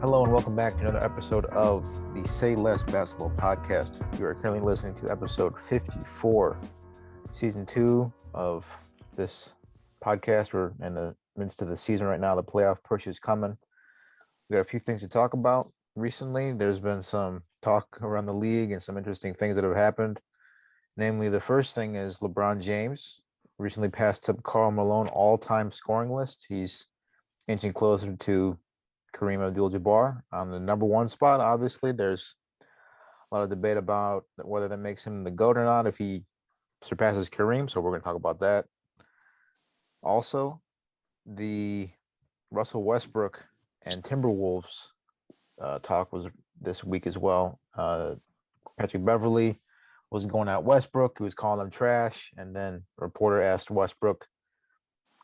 Hello and welcome back to another episode of the Say Less Basketball Podcast. You are currently listening to episode 54, season 2 of this podcast. We're in the midst of the season right now. The playoff push is coming. We got a few things to talk about. Recently, there's been some talk around the league and some interesting things that have happened. Namely, the first thing is LeBron James recently passed up Karl Malone all-time scoring list. He's inching closer to Kareem Abdul-Jabbar on the number one spot. Obviously, there's a lot of debate about whether that makes him the GOAT or not if he surpasses Kareem. So we're going to talk about that. Also, the Russell Westbrook and Timberwolves talk was this week as well. Patrick Beverley was going at Westbrook. He was calling him trash. And then a reporter asked Westbrook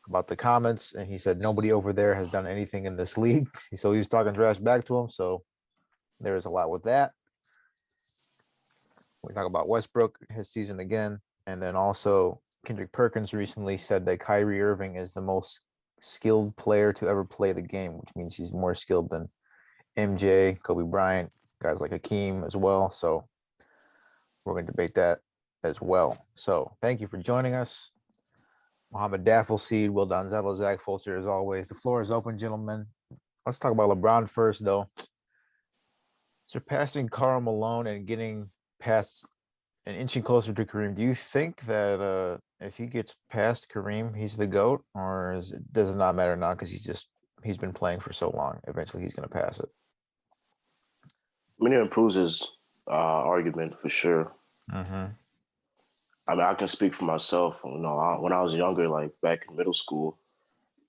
about the comments, and he said nobody over there has done anything in this league. So he was talking trash back to him. So there is a lot with that. We talk about Westbrook, his season again, and then also Kendrick Perkins recently said that Kyrie Irving is the most skilled player to ever play the game, which means he's more skilled than MJ, Kobe Bryant, guys like Hakeem as well. So we're going to debate that as well. So thank you for joining us. Mohammed Daffleseed, Will Donzello, Zach Fulcher, as always. The floor is open, gentlemen. Let's talk about LeBron first, though. Surpassing Karl Malone and getting past and inching closer to Kareem. Do you think that if he gets past Kareem, he's the GOAT, or does it not matter now because he's been playing for so long? Eventually, he's going to pass it. I mean, it improves his argument for sure. Mm-hmm. I mean, I can speak for myself. When I was younger, like back in middle school,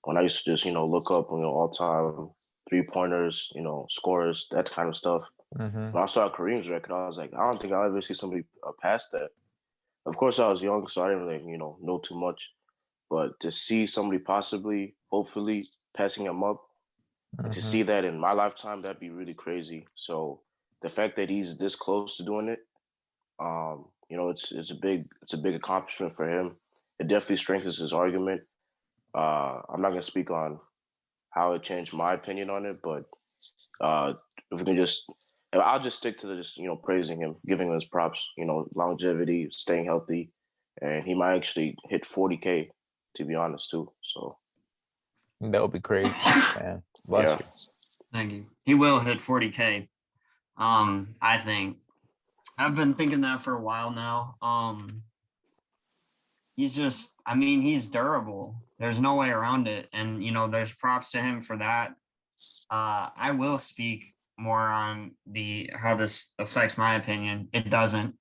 when I used to just look up all time 3-pointers, scores, that kind of stuff. Mm-hmm. When I saw Kareem's record, I was like, I don't think I'll ever see somebody past that. Of course, I was young, so I didn't really know too much. But to see somebody possibly, hopefully, passing him up, and to see that in my lifetime, that'd be really crazy. So the fact that he's this close to doing it, it's a big accomplishment for him. It definitely strengthens his argument. I'm not gonna speak on how it changed my opinion on it, but if we can I'll just stick to the praising him, giving him his props. Longevity, staying healthy, and he might actually hit 40K, to be honest too. So that would be crazy, man. Bless you. Thank you. He will hit 40K. I think. I've been thinking that for a while now. He's durable. There's no way around it. And, there's props to him for that. I will speak more on how this affects my opinion. It doesn't,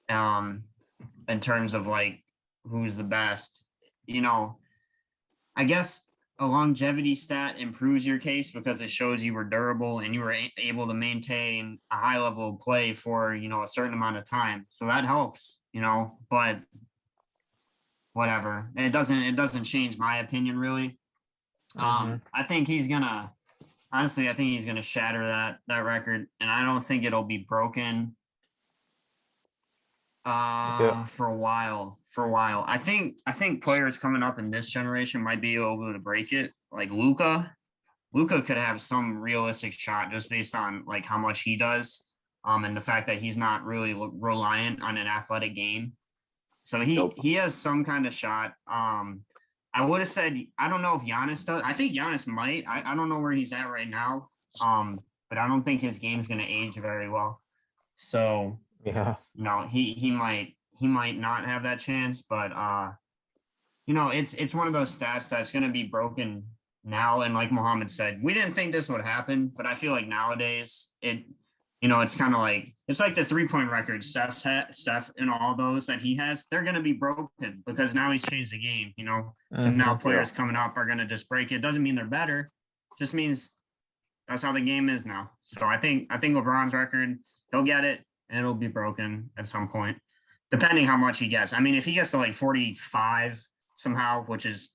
in terms of like who's the best. I guess a longevity stat improves your case because it shows you were durable and you were able to maintain a high level of play for, a certain amount of time. So that helps, but whatever. It doesn't change my opinion really. I think he's gonna shatter that record, and I don't think it'll be broken for a while. I think players coming up in this generation might be able to break it. Like Luka could have some realistic shot just based on like how much he does, and the fact that he's not really reliant on an athletic game. So he has some kind of shot. I would have said, I don't know if Giannis does. I think Giannis might. I don't know where he's at right now. But I don't think his game's going to age very well. So yeah, he might not have that chance. But it's one of those stats that's going to be broken now. And like Mohammed said, we didn't think this would happen, but I feel like nowadays it's kind of like, it's like the 3-point record Steph and all those that he has, they're going to be broken because now he's changed the game, So now players coming up are going to just break it. Doesn't mean they're better. Just means that's how the game is now. So I think LeBron's record, he'll get it and it'll be broken at some point, depending how much he gets. I mean, if he gets to like 45 somehow, which is,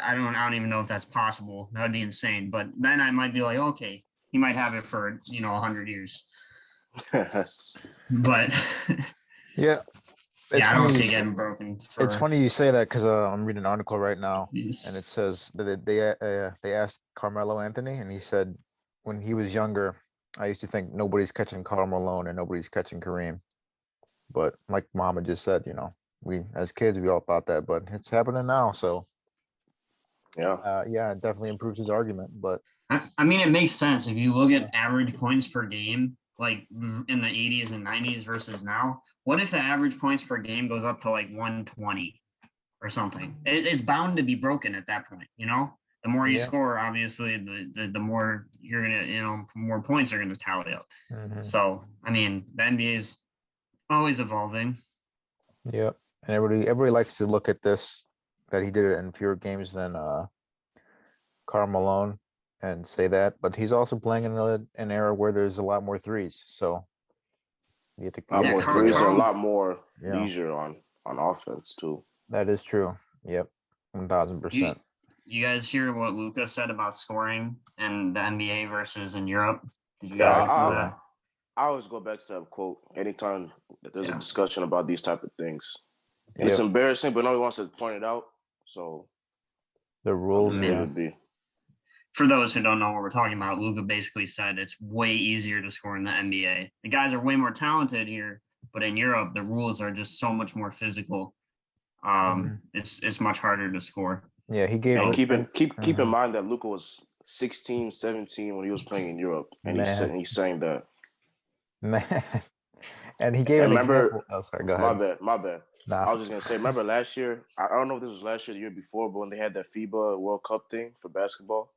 I don't even know if that's possible. That would be insane. But then I might be like, okay, he might have it for 100 years. But yeah, I don't see it getting broken. It's funny you say that because I'm reading an article right now, Yes. and it says that they asked Carmelo Anthony, and he said when he was younger, I used to think nobody's catching Karl Malone and nobody's catching Kareem. But like Muhammad just said, we as kids we all thought that, but it's happening now. So Yeah. it definitely improves his argument. But I mean, it makes sense if you look at average points per game, like in the 80s and 90s versus now. What if the average points per game goes up to like 120 or something? It's bound to be broken at that point. The more you Yeah. score, obviously, the more you're gonna, more points are gonna tally up. Mhm. So, I mean, the NBA is always evolving. Yeah, and everybody likes to look at this that he did it in fewer games than Karl Malone and say that, but he's also playing in an era where there's a lot more threes. So you have to A lot more Karl- threes and a Karl- lot more Yeah. leisure on offense too. that is true. Yep, 1000%. You guys hear what Luca said about scoring in the NBA versus in Europe? Did you Yeah, guys listen to that? I always go back to that quote anytime that there's a Yeah. discussion about these type of things. And it's Yep. embarrassing, but nobody wants to point it out. So The I'll rules, just leave it be. For those who don't know what we're talking about, Luca basically said it's way easier to score in the NBA. The guys are way more talented here, but in Europe, the rules are just so much more physical. It's much harder to score. Yeah, he gave. And it. keep in mind that Luka was 16, 17 when he was playing in Europe, and he's saying that. Man, and he gave And an remember, example. Oh, sorry, go ahead. my bad. Nah. I was just gonna say, remember last year? I don't know if this was last year, or the year before, but when they had that FIBA World Cup thing for basketball,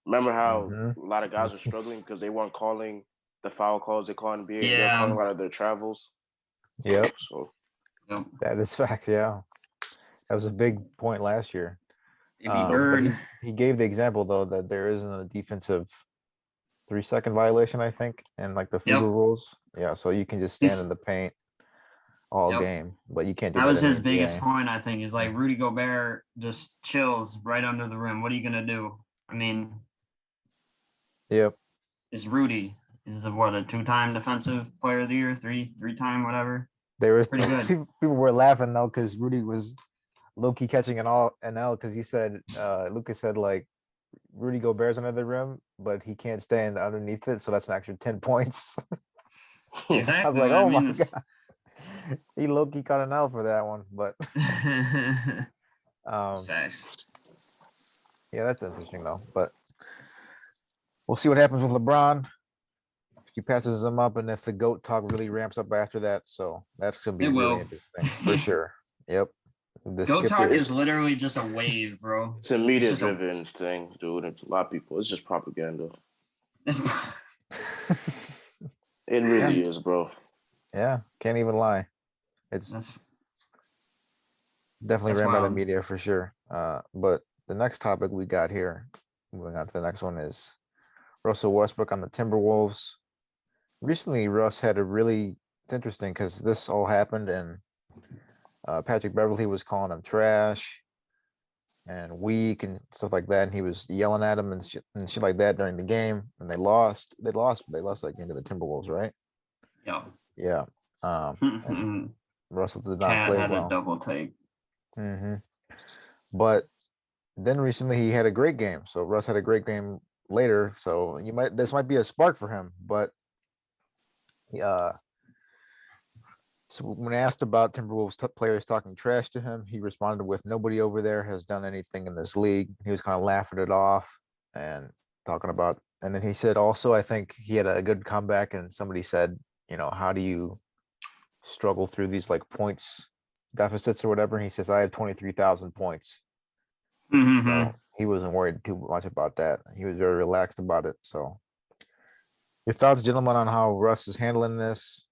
remember how a lot of guys were struggling because they weren't calling the foul calls they call NBA, and they're calling out of their travels. Yep. So that is fact. Yeah, that was a big point last year. But he gave the example though that there isn't a defensive 3-second violation, I think, and like the FIBA rules. Yeah, so you can just stand in the paint all game, but you can't do that. That was his in biggest point, I think, is like Rudy Gobert just chills right under the rim. What are you gonna do? I mean, yep. Is Rudy is a 2-time defensive player of the year, three-time, whatever. There was pretty good. People were laughing though because Rudy was low-key catching an L because he said Lucas said like Rudy Gobert's under the rim, but he can't stand underneath it, so that's an extra 10 points. Exactly. I was like, oh my god, he low-key caught an L for that one, but facts. Yeah, that's interesting though. But we'll see what happens with LeBron. If he passes him up, and if the GOAT talk really ramps up after that, so that's gonna be really interesting for sure. Yep. GOAT talk is literally just a wave, bro. It's a media-driven thing, dude. A lot of people, it's just propaganda. It really is, bro. Yeah, can't even lie. It's definitely ran by the media for sure. But the next topic we got here, moving on to the next one, is Russell Westbrook on the Timberwolves. Recently, Russ had it's interesting because this all happened and Patrick Beverley was calling him trash and weak and stuff like that. And he was yelling at him and shit like that during the game. And they lost like into the Timberwolves, right? Yeah. Yeah. Russell did not play well. A double take. But then recently he had a great game. So Russ had a great game later. So this might be a spark for him. But so when asked about Timberwolves players talking trash to him, he responded with, "Nobody over there has done anything in this league." He was kind of laughing it off and talking about, and then he said also, I think he had a good comeback, and somebody said, how do you struggle through these like points deficits or whatever? And he says, I have 23,000 points. So he wasn't worried too much about that. He was very relaxed about it. So your thoughts, gentlemen, on how Russ is handling this?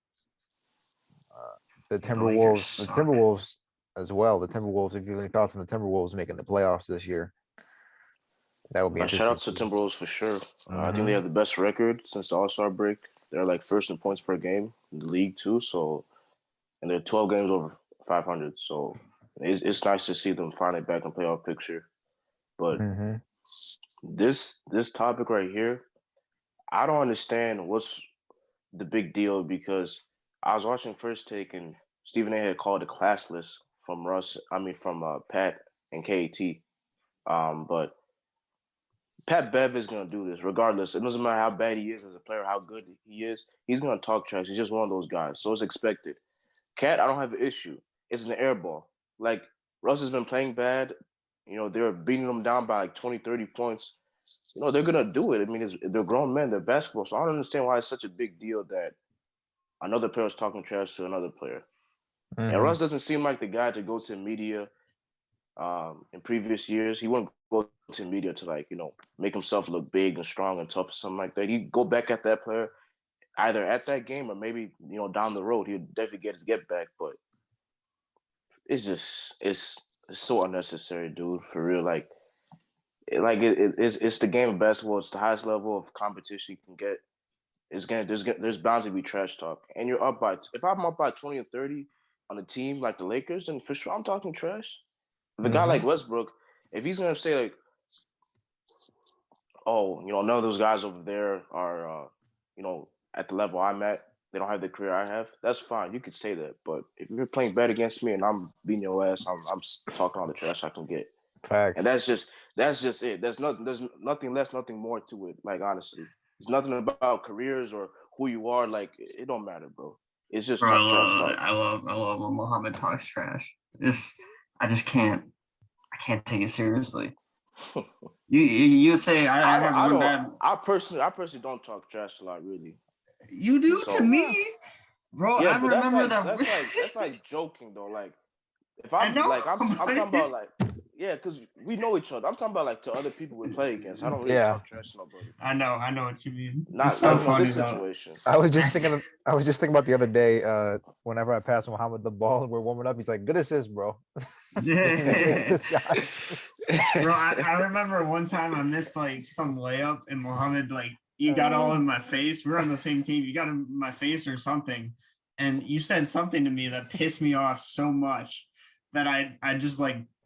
The Timberwolves as well. The Timberwolves, if you have any thoughts on the Timberwolves making the playoffs this year, that would be interesting. Shout out to Timberwolves for sure. I think they have the best record since the All-Star break. They're like first in points per game in the league too. So, and they're 12 games over 500. So it's nice to see them finally back in playoff picture. But this topic right here, I don't understand what's the big deal, because I was watching First Take and Stephen A had called it classless from Pat and KAT. But Pat Bev is gonna do this regardless. It doesn't matter how bad he is as a player, how good he is. He's gonna talk trash. He's just one of those guys, so it's expected. Cat, I don't have an issue. It's an air ball. Like Russ has been playing bad. They're beating them down by like 20, 30 points. They're gonna do it. I mean, they're grown men. They're basketball, so I don't understand why it's such a big deal that another player is talking trash to another player. Mm-hmm. And Russ doesn't seem like the guy to go to media. In previous years, he wouldn't go to media to make himself look big and strong and tough or something like that. He'd go back at that player either at that game or maybe down the road. He'd definitely get his get back, but it's so unnecessary, dude. For real, it's the game of basketball. It's the highest level of competition you can get. There's bound to be trash talk, and you're up by. If I'm up by 20 or 30 on a team like the Lakers, then for sure I'm talking trash. If a guy like Westbrook, if he's gonna say like, oh, none of those guys over there are, at the level I'm at, they don't have the career I have. That's fine. You could say that, but if you're playing bad against me and I'm beating your ass, I'm talking all the trash I can get. Facts. And that's just it. There's nothing less, nothing more to it. Like honestly, it's nothing about careers or who you are. Like it don't matter, bro. It's just Bro, trash talk. I love when Muhammad talks trash. I just can't. I can't take it seriously. You say I have one bad. I personally don't talk trash a lot, really. You do to me, bro. Yeah, I remember that's like joking though. Like if I'm I'm talking about like because we know each other. I'm talking about like to other people we play against. I don't really talk trash to nobody. I know what you mean. Not so funny this situation. I was just thinking about the other day. Whenever I passed Muhammad the ball, we're warming up. He's like, "Good assist, bro." Yeah. Bro, I remember one time I missed like some layup and Muhammad you got all in my face. We're on the same team. You got in my face or something, and you said something to me that pissed me off so much that I just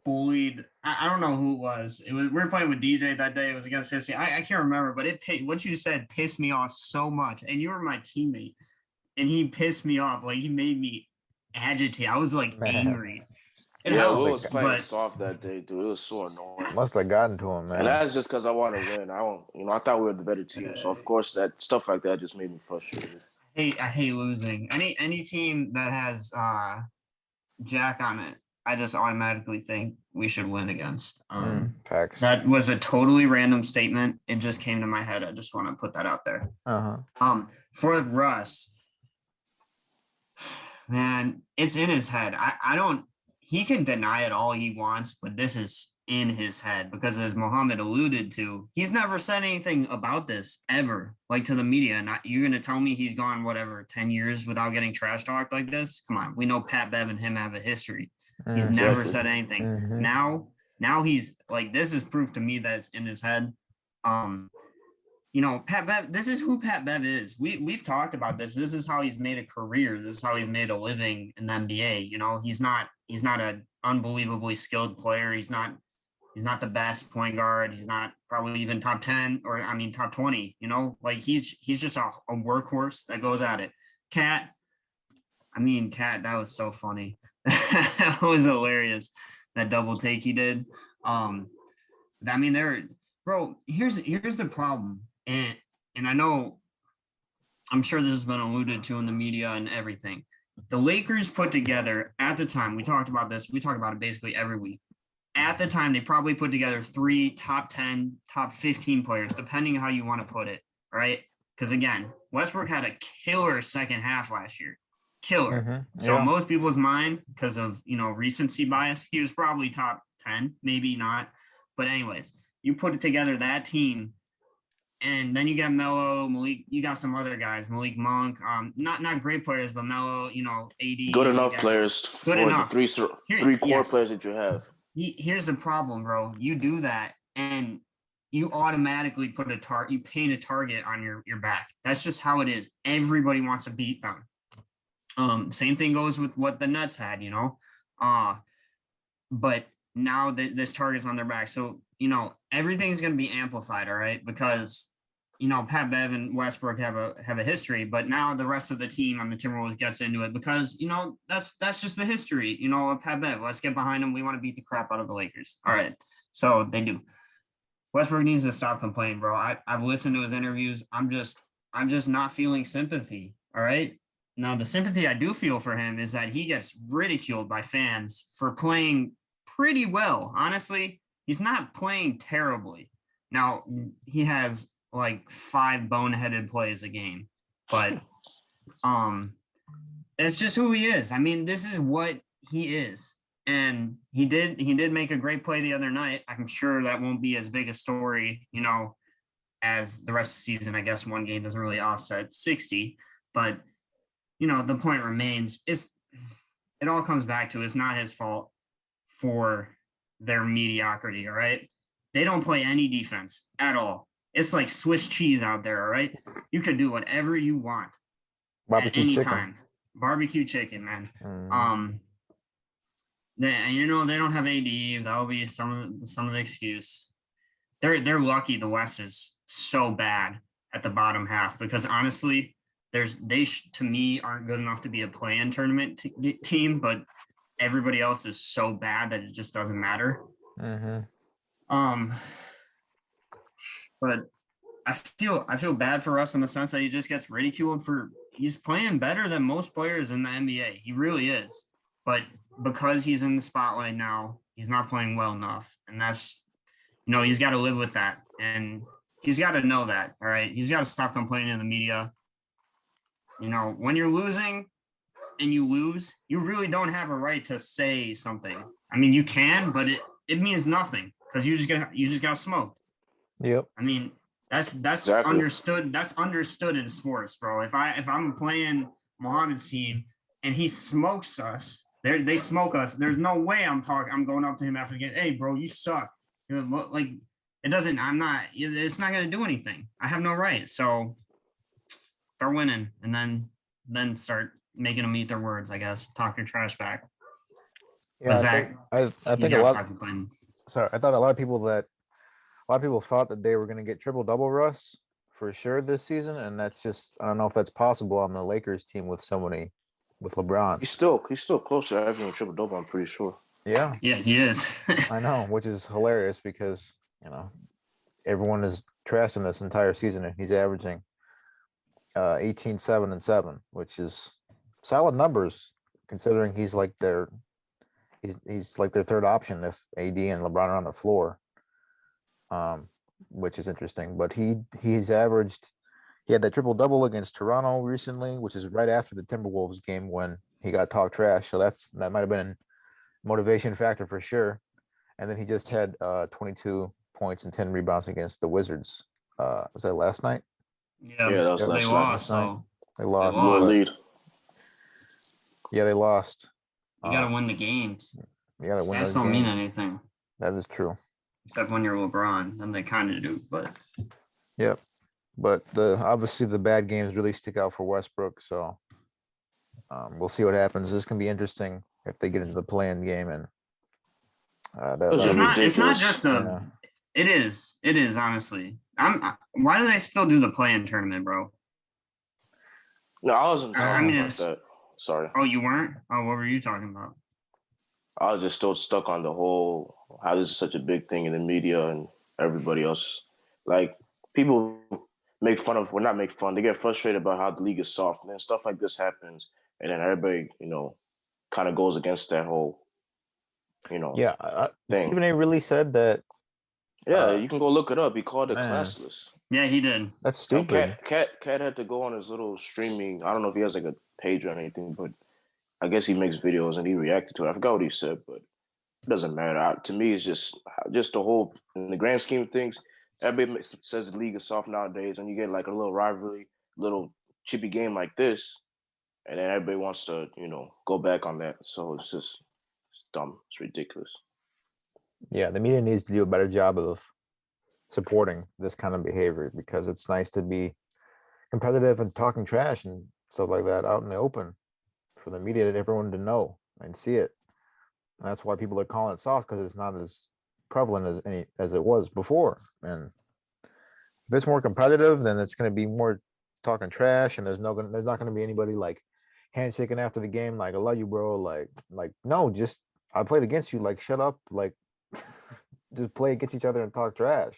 bullied. I don't know who it was. We were playing with DJ that day. It was against Sissy. I can't remember, but what you said pissed me off so much. And you were my teammate, and he pissed me off. He made me agitate. I was angry. We was playing soft that day, dude. It was so annoying. Must have gotten to him, man. And that's just because I want to win. I thought we were the better team. So of course that stuff like that just made me frustrated. I hate losing. Any team that has Jack on it, I just automatically think we should win against. Facts. That was a totally random statement. It just came to my head. I just want to put that out there. For Russ, man, it's in his head. He can deny it all he wants, but this is in his head because, as Muhammad alluded to, he's never said anything about this ever, to the media. And you're going to tell me he's gone, 10 years without getting trash talked like this? Come on. We know Pat Bev and him have a history. He's never said anything. Now he's this is proof to me that it's in his head. Pat Bev, this is who Pat Bev is. We've talked about this. This is how he's made a career. This is how he's made a living in the NBA. He's not an unbelievably skilled player. He's not the best point guard. He's not probably even top 10 or top 20, he's just a workhorse that goes at it. Cat, that was so funny. That was hilarious. That double take he did. Bro, here's the problem. And I know, I'm sure this has been alluded to in the media and everything. The Lakers put together at the time, we talked about this, we talk about it basically every week. At the time, they probably put together 3 top 10, top 15 players, depending how you want to put it, right? Because again, Westbrook had a killer second half last year. Killer. So in most people's mind, because of, recency bias, he was probably top 10, maybe not. But anyways, you put it together, that team, and then you got Melo, Malik, you got some other guys, Malik Monk, not great players, but Melo, AD. Good enough players for the three core players that you have. Here's the problem, bro. You do that, and you automatically you paint a target on your back. That's just how it is. Everybody wants to beat them. Same thing goes with what the Nets had, but now this target's on their back. So, everything's going to be amplified, all right? Because, Pat Bev and Westbrook have a history, but now the rest of the team on the TWolves gets into it because, that's just the history, of Pat Bev. Let's get behind him. We want to beat the crap out of the Lakers. All right. So they do. Westbrook needs to stop complaining, bro. I've listened to his interviews. I'm just not feeling sympathy. All right. Now the sympathy I do feel for him is that he gets ridiculed by fans for playing pretty well. Honestly, he's not playing terribly. Now he has like 5 boneheaded plays a game, but it's just who he is. I mean, this is what he is. And he did make a great play the other night. I'm sure that won't be as big a story, as the rest of the season. I guess one game doesn't really offset 60, but the point remains, it all comes back to it's not his fault for their mediocrity, all right? They don't play any defense at all. It's like Swiss cheese out there, all right? You can do whatever you want at any time. Barbecue chicken, man. They don't have AD. That'll be some of the excuse. They're lucky the West is so bad at the bottom half, because honestly, to me aren't good enough to be a play-in tournament team, but everybody else is so bad that it just doesn't matter. But I feel bad for Russ in the sense that he just gets ridiculed he's playing better than most players in the NBA. He really is. But because he's in the spotlight now, he's not playing well enough. And that's, he's got to live with that. And he's got to know that, all right? He's got to stop complaining in the media. When you're losing and you lose, you really don't have a right to say something. I mean, you can, but it means nothing because you just got smoked. Yep. I mean, that's Exactly. understood. That's understood in sports, bro. If I'm playing Mohammed's team and he smokes us, they smoke us. There's no way I'm going up to him after the game. Hey, bro, you suck. Like it doesn't. It's not gonna do anything. I have no right. So start winning, and then start making them eat their words. I guess talk your trash back. Yeah, Zach, I think a lot. Sorry, I thought a lot of people thought that they were going to get triple double Russ for sure this season, and that's just, I don't know if that's possible on the Lakers team with LeBron. He's still close to having a triple double, I'm pretty sure. Yeah, he is. I know, which is hilarious because everyone is trashed him this entire season, and he's averaging 18, 7, and 7, which is solid numbers considering he's like their third option if AD and LeBron are on the floor. Which is interesting, but he had that triple double against Toronto recently, which is right after the Timberwolves game when he got talked trash. So that might have been a motivation factor for sure. And then he just had 22 points and 10 rebounds against the Wizards. Was that last night? Yeah, that was last night. They lost. Lead. Yeah, they lost. You gotta win the games. You gotta win. Stats don't mean anything. That is true. Except when you're LeBron, then they kind of do. But yep. But obviously the bad games really stick out for Westbrook. So we'll see what happens. This can be interesting if they get into the play-in game, and it's not just the. It is honestly. Why do they still do the play-in tournament, bro? No, I wasn't talking about that. Sorry. Oh, you weren't? Oh, what were you talking about? I was just still stuck on the whole how this is such a big thing in the media and everybody else. Like, people make fun of, well, not make fun, they get frustrated about how the league is soft, and then stuff like this happens, and then everybody, kind of goes against that whole, thing. Stephen A. really said that. Yeah, you can go look it up. He called it classless. Yeah, he did. That's stupid. Cat had to go on his little streaming. I don't know if he has like a page or anything, but I guess he makes videos and he reacted to it. I forgot what he said, but it doesn't matter. To me, it's just the whole, in the grand scheme of things, everybody says the league is soft nowadays, and you get like a little rivalry, little chippy game like this, and then everybody wants to, go back on that. So it's dumb. It's ridiculous. Yeah, the media needs to do a better job of supporting this kind of behavior, because it's nice to be competitive and talking trash and stuff like that out in the open for the media and everyone to know and see it. And that's why people are calling it soft, because it's not as prevalent as it was before. And if it's more competitive, then it's going to be more talking trash, and there's not going to be anybody like handshaking after the game like, I love you, bro. Like no, just I played against you. Like, shut up. Like, just play against each other and talk trash.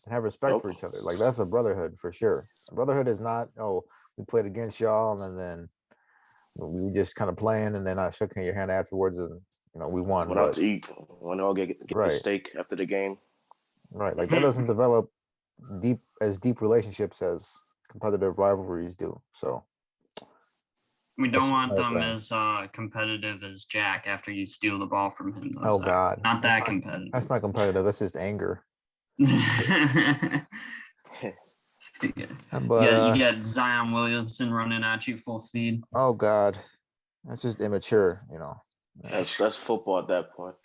and have respect Nope. for each other. Like that's a brotherhood for sure. A brotherhood is not, oh, we played against y'all and then we were just kind of playing and then I shook your hand afterwards and we won. Went out But to eat. Went all get a right, steak after the game. right. Like that doesn't develop deep relationships as competitive rivalries do. So We that's don't want another them thing. as competitive as Jack after you steal the ball from him. Though, Oh Zach. God. Not That's that competitive. That's not competitive. That's just anger. But you get Zion Williamson running at you full speed. oh God. That's just immature, That's football at that point.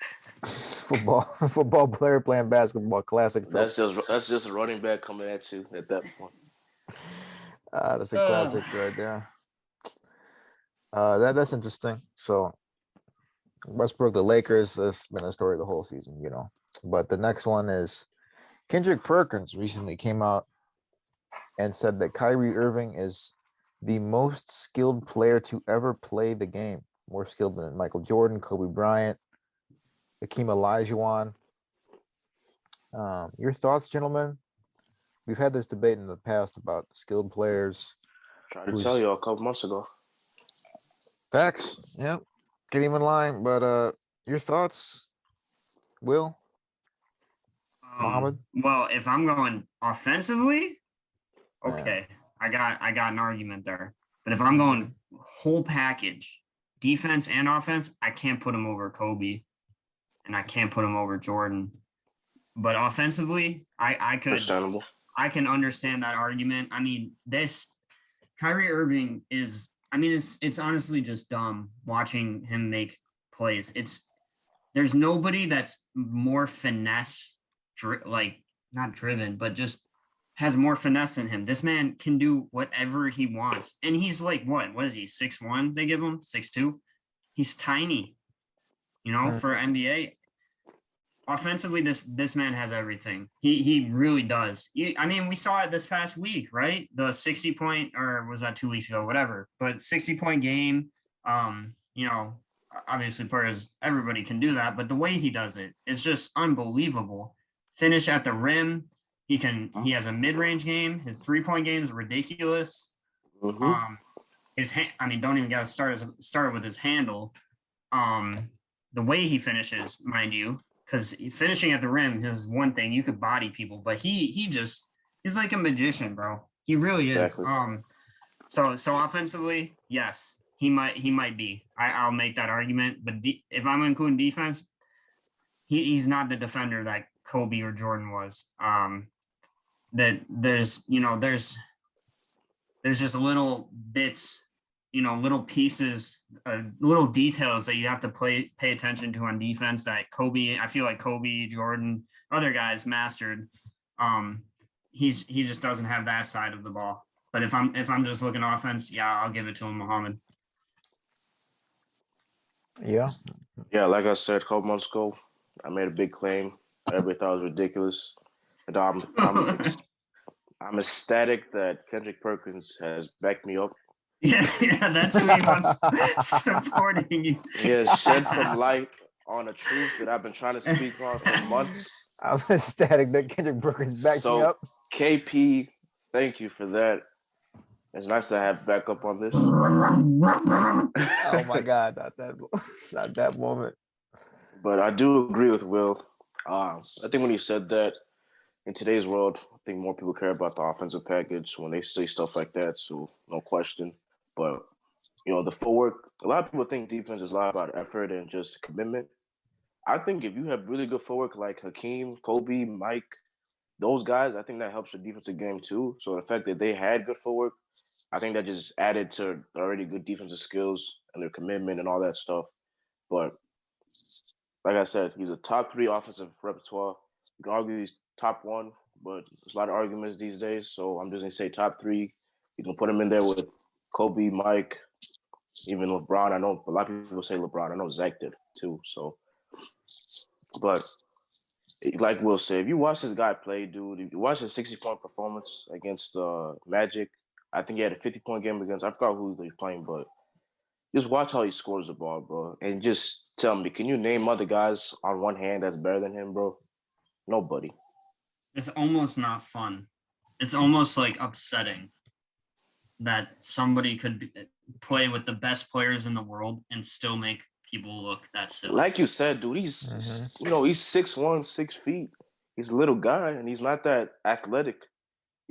football player playing basketball, classic. That's just a running back coming at you at that point. That's a classic right there. That's interesting. So Westbrook, the Lakers, that's been a story the whole season, But the next one is Kendrick Perkins recently came out and said that Kyrie Irving is the most skilled player to ever play the game, more skilled than Michael Jordan, Kobe Bryant, Hakeem Olajuwon. Your thoughts, gentlemen? We've had this debate in the past about skilled players. Tried to tell you a couple months ago. Facts. Yep. Get him in line. But your thoughts, Will? Mohammed? Well, if I'm going offensively, okay, I got an argument there. But if I'm going whole package, defense and offense, I can't put him over Kobe, and I can't put him over Jordan. But offensively, I could. Understandable. I can understand that argument. I mean, this Kyrie Irving is. I mean, it's honestly just dumb watching him make plays. There's nobody that's more finesse, like not driven, but just has more finesse than him. This man can do whatever he wants, and he's like what is he 6'1"? They give him 6'2". He's tiny, for NBA. Offensively, this man has everything. He really does. I mean, we saw it this past week, right? The 60-point, or was that 2 weeks ago? Whatever. But 60-point game. Obviously, players, everybody can do that, but the way he does it is just unbelievable. Finish at the rim. He has a mid-range game. His 3-point game is ridiculous. Mm-hmm. Don't even get started with his handle. The way he finishes, mind you. Because finishing at the rim is one thing. You could body people, but he's like a magician, bro. He really is. Exactly. So offensively, yes, he might be. I'll make that argument. But if I'm including defense, he's not the defender that Kobe or Jordan was. That there's just little bits, little pieces, little details that you have to pay attention to on defense that I feel like Kobe, Jordan, other guys mastered. He just doesn't have that side of the ball. But if I'm just looking offense, yeah, I'll give it to him, Muhammad. Yeah. Yeah, like I said a couple months ago, I made a big claim. Everybody thought it was ridiculous. And I'm ecstatic that Kendrick Perkins has backed me up. Yeah, that's who he wants supporting you. He has shed some light on a truth that I've been trying to speak on for months. I'm ecstatic that Kendrick Perkins backed me up. KP, thank you for that. It's nice to have backup on this. Oh my God, not that moment. But I do agree with Will. I think when he said that, in today's world, I think more people care about the offensive package when they say stuff like that. So no question. But the footwork. A lot of people think defense is a lot about effort and just commitment. I think if you have really good footwork like Hakeem, Kobe, Mike, those guys, I think that helps the defensive game too. So the fact that they had good footwork, I think that just added to already good defensive skills and their commitment and all that stuff. But like I said, he's a top 3 offensive repertoire. You can argue he's top 1, but there's a lot of arguments these days. So I'm just gonna say top 3. You can put him in there with Kobe, Mike, even LeBron. I know a lot of people say LeBron. I know Zach did too. So, but like Will said, if you watch this guy play, dude, if you watch his 60-point performance against Magic, I think he had a 50-point game against. I forgot who he was playing, but just watch how he scores the ball, bro, and just tell me, can you name other guys on one hand that's better than him, bro? Nobody. It's almost not fun. It's almost like upsetting that somebody could play with the best players in the world and still make people look that silly. Like you said, dude, he's 6'1", 6 feet. He's a little guy, and he's not that athletic.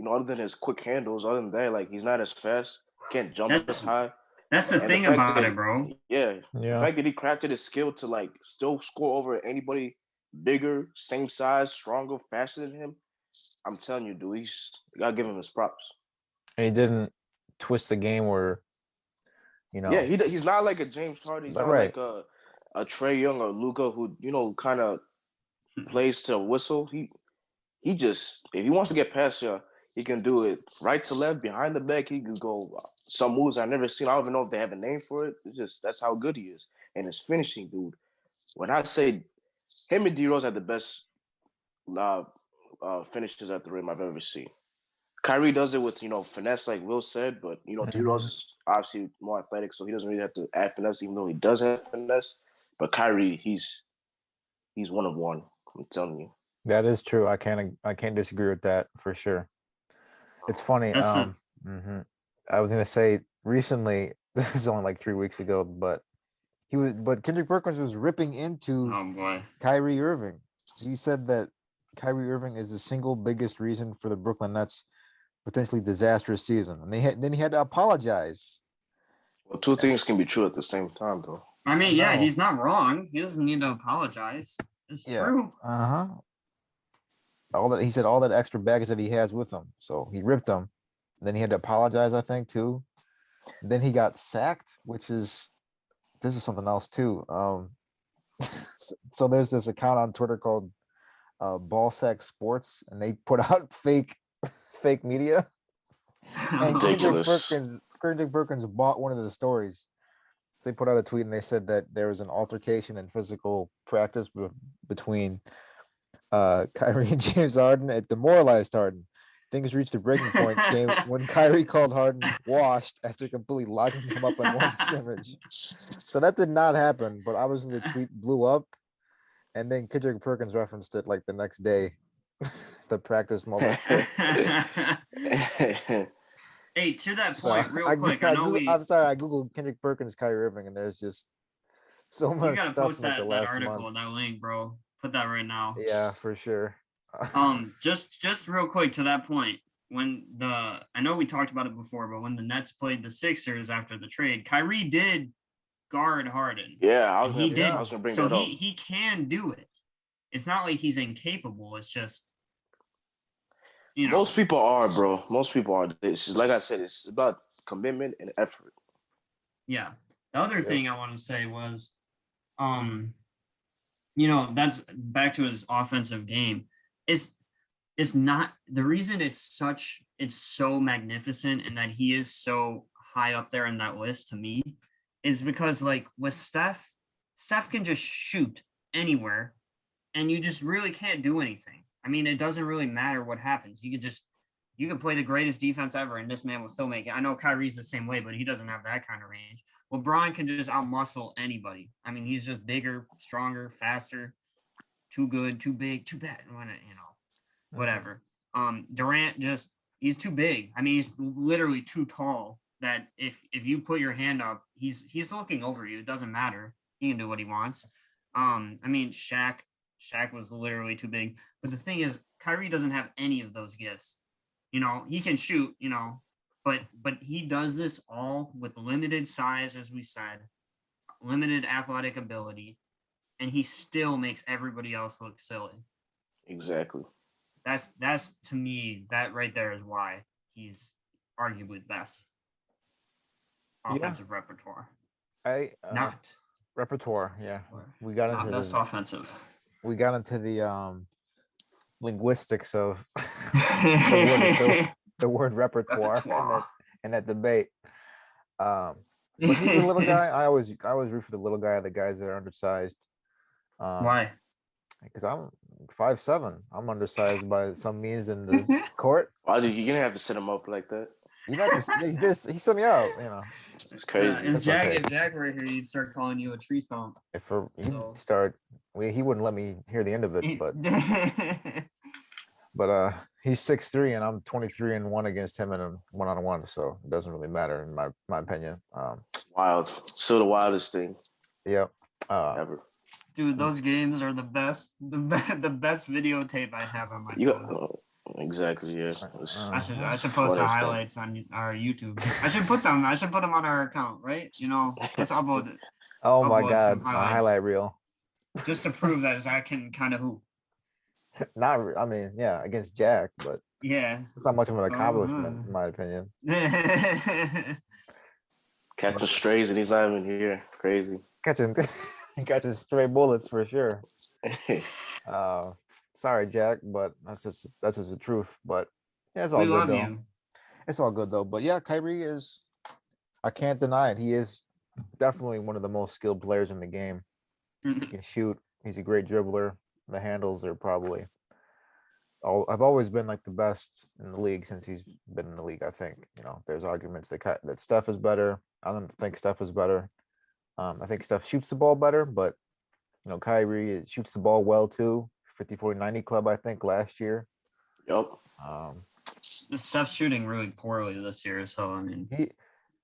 Other than his quick handles, other than that, like he's not as fast, can't jump as high. That's the thing about it, bro. Yeah, the fact that he crafted his skill to like still score over anybody bigger, same size, stronger, faster than him. I'm telling you, dude, you gotta give him his props. And he didn't twist the game where, Yeah, he's not like a James Harden. He's not like a Trae Young or Luka who kind of plays to whistle. He just, if he wants to get past you, he can do it right to left, behind the back. He can go some moves I've never seen. I don't even know if they have a name for it. It's just that's how good he is. And his finishing, dude. When I say him and D-Rose are the best finishes at the rim I've ever seen. Kyrie does it with finesse, like Will said, but D-Rose is obviously more athletic, so he doesn't really have to add finesse, even though he does have finesse. But Kyrie, he's one of one. I'm telling you. That is true. I can't disagree with that for sure. It's funny. I was gonna say recently, this is only like 3 weeks ago, but Kendrick Perkins was ripping into Kyrie Irving. He said that Kyrie Irving is the single biggest reason for the Brooklyn Nets' potentially disastrous season, and then he had to apologize. Well, two things can be true at the same time, though. I mean, yeah, he's not wrong. He doesn't need to apologize. It's true. All that extra baggage that he has with him, so he ripped him. Then he had to apologize, I think, too. Then he got sacked, this is something else too. So there's this account on Twitter called Ballsack Sports, and they put out fake media. And Kendrick Perkins bought one of the stories. So they put out a tweet and they said that there was an altercation in physical practice between Kyrie and James Harden. It demoralized Harden. Things reached a breaking point when Kyrie called Harden washed after completely locking him up in one scrimmage. So that did not happen, but obviously the tweet blew up, and then Kendrick Perkins referenced it like the next day, the practice moment. Hey, to that point, real quick, I'm sorry, I googled Kendrick Perkins, Kyrie Irving, and there's just so much stuff. You gotta post that article and that link, bro. Put that right now. Yeah, for sure. Just real quick to that point, I know we talked about it before, but when the Nets played the Sixers after the trade, Kyrie did guard Harden. Yeah, I was gonna bring that up. So he can do it. It's not like he's incapable. It's just most people are, bro. Most people are. It's just, like I said, it's about commitment and effort. Yeah. The other thing I want to say was, that's back to his offensive game. It's not the reason it's so magnificent and that he is so high up there in that list to me is because like with Steph can just shoot anywhere and you just really can't do anything. I mean, it doesn't really matter what happens. You could play the greatest defense ever and this man will still make it. I know Kyrie's the same way, but he doesn't have that kind of range. LeBron can just outmuscle anybody. I mean, he's just bigger, stronger, faster, too good, too big, too bad, whatever. Durant he's too big. I mean, he's literally too tall that if you put your hand up, he's looking over you. It doesn't matter. He can do what he wants. I mean, Shaq was literally too big. But the thing is, Kyrie doesn't have any of those gifts. He can shoot, but he does this all with limited size, as we said, limited athletic ability, and he still makes everybody else look silly. Exactly. That's to me, that right there is why he's arguably the best offensive repertoire. Not repertoire. Yeah, we got into best offensive. We got into the linguistics of the word repertoire. And that debate. But he's a little guy. I always root for the little guy, the guys that are undersized. Why? Because I'm 5'7". I'm undersized by some means in the court. Why you're gonna have to set him up like that? He set me up, It's crazy. If Jack were here, he'd start calling you a tree stomp. He wouldn't let me hear the end of it, But he's 6'3", and I'm 23-1 against him in a 1-on-1, so it doesn't really matter in my opinion. Wild. Still the wildest thing Yep. ever. Dude, those games are the best. The best videotape I have on my phone. Exactly. Yeah. I should post the highlights on our YouTube. I should put them on our account, right? Let's upload it. Oh my Upload God, some my highlights. highlight reel. Just to prove that Zach can kind of hoop. I mean, yeah, against Jack, but Yeah. it's not much of an accomplishment in my opinion. Catching strays and he's not even here. Crazy. Catching stray bullets for sure. Sorry, Jack, but that's just the truth. But yeah, it's all We good love though. you. It's all good though. But yeah, Kyrie is. I can't deny it. He is definitely one of the most skilled players in the game. He can shoot. He's a great dribbler. The handles are probably. I've always been like the best in the league since he's been in the league. I think there's arguments that Steph is better. I don't think Steph is better. I think Steph shoots the ball better, but Kyrie shoots the ball well too. 50-40-90 club, I think, last year. Yep. Steph's shooting really poorly this year, so I mean.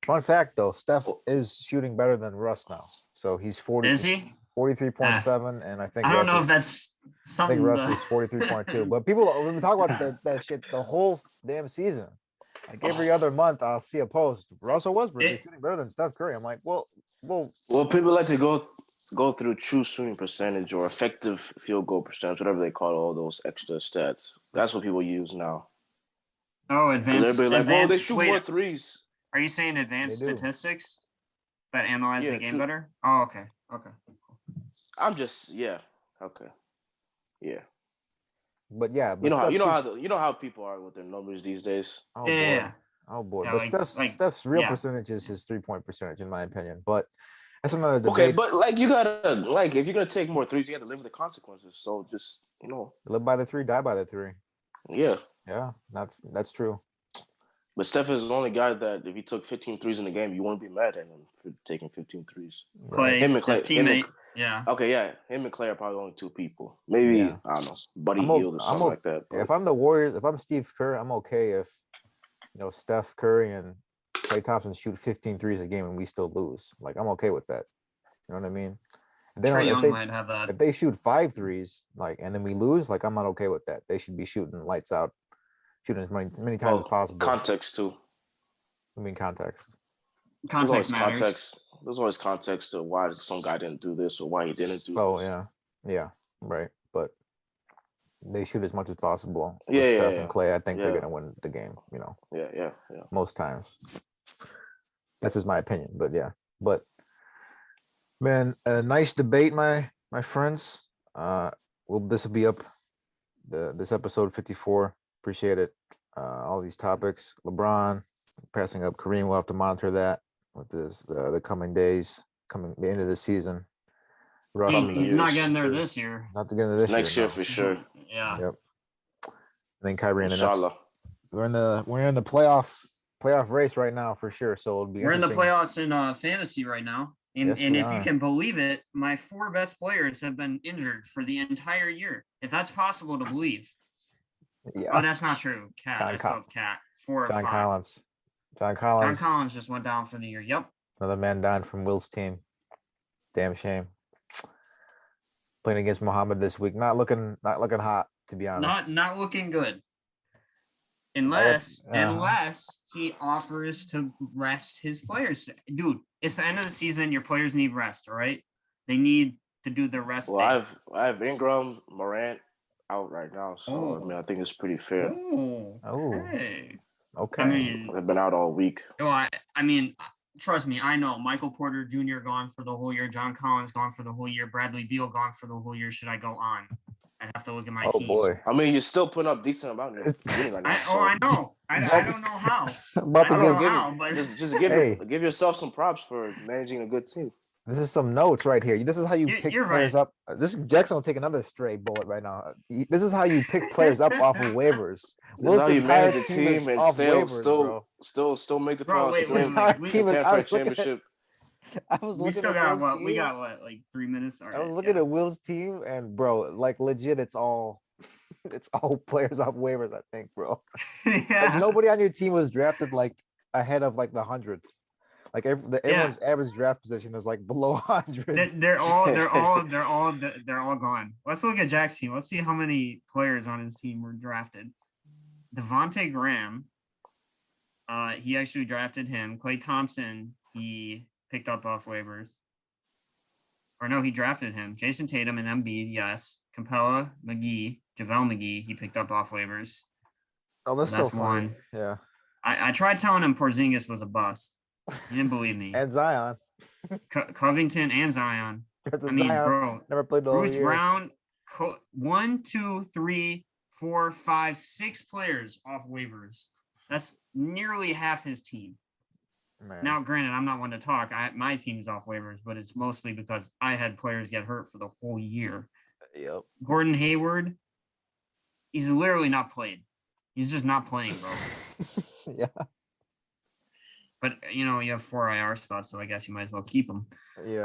Fun fact though, Steph is shooting better than Russ now. So he's 40. Is he? 43.7, and I think I don't know if that's something. I think Russ is 43.2. But we've been talking about that shit the whole damn season. Like every other month, I'll see a post. Russell Westbrook is shooting better than Steph Curry. I'm like, well. People like to go through true shooting percentage or effective field goal percentage, whatever they call all those extra stats. That's what people use now. Oh, advanced. Everybody like, they shoot more threes. Are you saying advanced statistics that analyze the game better? Oh, okay. I'm just okay. Yeah. But yeah, you know how people are with their numbers these days. Oh boy. Yeah. Oh boy. But Steph's real percentage is his 3-point percentage, in my opinion. But that's another debate. Okay, but you gotta if you're gonna take more threes, you gotta live with the consequences. So just live by the 3, die by the 3. Yeah. Yeah, that's true. But Steph is the only guy that if he took 15 threes in the game, you won't be mad at him for taking 15 threes. Clay, him and Clay, his teammate. Yeah. Okay, yeah. Him and Clay are probably the only 2 people. Maybe, I don't know, Buddy Hield or something like that. But. If I'm the Warriors, if I'm Steve Kerr, I'm okay if, Steph Curry and Klay Thompson shoot 15 threes a game and we still lose. Like, I'm okay with that. You know what I mean? Trae Young might have that. If they shoot 5 threes, and then we lose, I'm not okay with that. They should be shooting lights out, shooting as many times as possible. Context, too. I mean, context. Context matters. There's always context to why some guy didn't do this or why he didn't do this. Oh, yeah, right. But they shoot as much as possible. Yeah, Steph and Clay, I think they're gonna win the game. Yeah. Most times. That's just my opinion, but yeah. But man, a nice debate, my friends. This will be up this episode 54. Appreciate it. All these topics. LeBron passing up Kareem. We'll have to monitor that with the coming days, the end of the season. He's not getting there this year. Not to get into this next year for sure. Yeah. Yep. And then Kyrie and the Nets. Inshallah. We're in the playoff race right now for sure. So it'll be. We're in the playoffs in fantasy right now, and if you can believe it, my 4 best players have been injured for the entire year. If that's possible to believe. Yeah. Oh, that's not true. Cat. I still have Cat. 4 or 5. John Collins. John Collins just went down for the year. Yep. Another man down from Will's team. Damn shame. Playing against Muhammad this week. Not looking hot, to be honest. Not looking good. Unless he offers to rest his players. Dude, it's the end of the season. Your players need rest, all right? They need to do the rest. Well, I have Ingram, Morant out right now, so I mean I think it's pretty fair. Okay. Okay. I mean, they've been out all week. Well, I mean, trust me, I know Michael Porter Jr. gone for the whole year, John Collins gone for the whole year, Bradley Beal gone for the whole year. Should I go on? I have to look at my team. Oh boy! I mean, you're still putting up decent amount of right now. I know. I don't know how. Just give yourself some props for managing a good team. This is some notes right here. This is how you pick players up. Jackson will take another stray bullet right now. This is how you pick players up off of waivers. This is how you manage a team and still make the playoffs. Championship. I was looking at Will's team. We got what, like 3 minutes? I was looking at Will's team, and bro, like legit, it's all It's all players off waivers, I think, bro. Yeah. Like nobody on your team was drafted like ahead of like the 100th. Like everyone's average draft position is like below 100. They're all gone. Let's look at Jack's team. Let's see how many players on his team were drafted. Devontae Graham. He actually drafted him. Klay Thompson, he picked up off waivers. Or no, he drafted him. Jason Tatum and Embiid, yes. Capella, McGee, JaVale McGee, he picked up off waivers. Oh, that's so funny. one. Yeah. I tried telling him Porzingis was a bust. He didn't believe me. And Zion. Covington and Zion. Because I mean, Zion bro. never played the whole Bruce year. Brown, 1, 2, 3, 4, 5, 6 players off waivers. That's nearly half his team. Man. Now, granted, I'm not one to talk. My team's off waivers, but it's mostly because I had players get hurt for the whole year. Yep. Gordon Hayward, he's literally not played. He's just not playing, bro. Yeah. But you know, you have 4 IR spots, so I guess you might as well keep them. Yeah.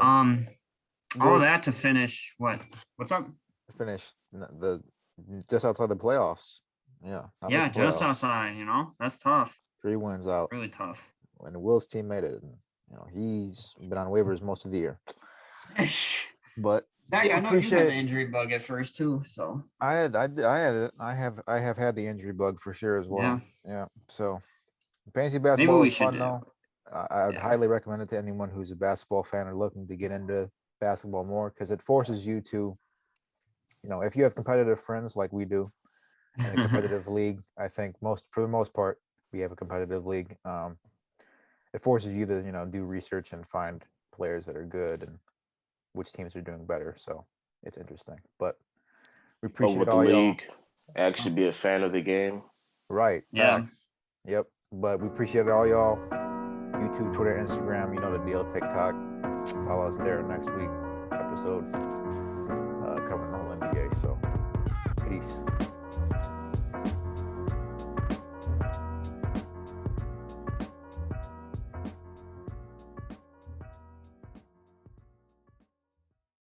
All that to finish. What's up? Finish the just outside the playoffs. Yeah. Yeah, just outside. You know, that's tough. 3 wins out. Really tough. And Will's team made it. And, you know, he's been on waivers most of the year. But Zach, I know you had the injury bug at first too. So I had it. I have had the injury bug for sure as well. Yeah. So fantasy basketball is fun though. I would highly recommend it to anyone who's a basketball fan or looking to get into basketball more, because it forces you to, you know, if you have competitive friends like we do in a competitive league, I think for the most part, we have a competitive league. It forces you to, you know, do research and find players that are good and which teams are doing better. So it's interesting. But we appreciate all y'all. Actually be a fan of the game. Right. Yeah. Facts. Yep. But we appreciate all y'all. YouTube, Twitter, Instagram, you know the deal. TikTok. Follow us there next week. Episode covering the whole NBA. So peace.